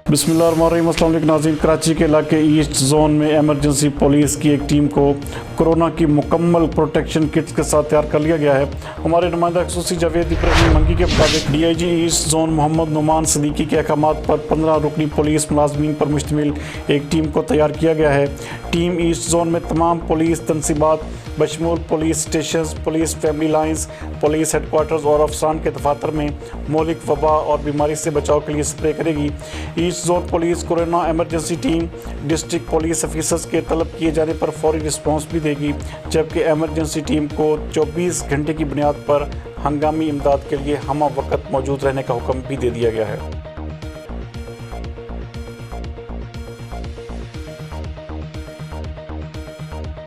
बिस्मिल्लाहिर्रहमानिर्रहीम। अस्सलाम वालेकुम नाज़रीन। कराची के इलाके ईस्ट जोन में एमरजेंसी पुलिस की एक टीम को कोरोना की मुकम्मल प्रोटेक्शन किट्स के साथ तैयार कर लिया गया है। हमारे नुमाइंदा खसूसी जावेद इब्राहिम मंगी के मुताबिक DIG east zone Mohammad Numan Siddiqui के अहकामात पर 15 रुकनी पुलिस मुलाजमीन पर मुश्तमिल एक टीम को तैयार किया गया है। टीम ईस्ट जोन में तमाम पुलिस तनसीबात बशमूल police station, police family lines, police headquarters और अफसरान के दफातर में मौलिक वबा और बीमारी से बचाव के लिए स्प्रे करेगी। East zone police corona emergency team district police officers के तलब किए जाने पर फौरी रिस्पॉन्स भी देगी, जबकि एमरजेंसी टीम को 24 घंटे की बुनियाद पर हंगामी इमदाद के लिए हमा वक्त मौजूद रहने का हुक्म भी दे दिया गया है।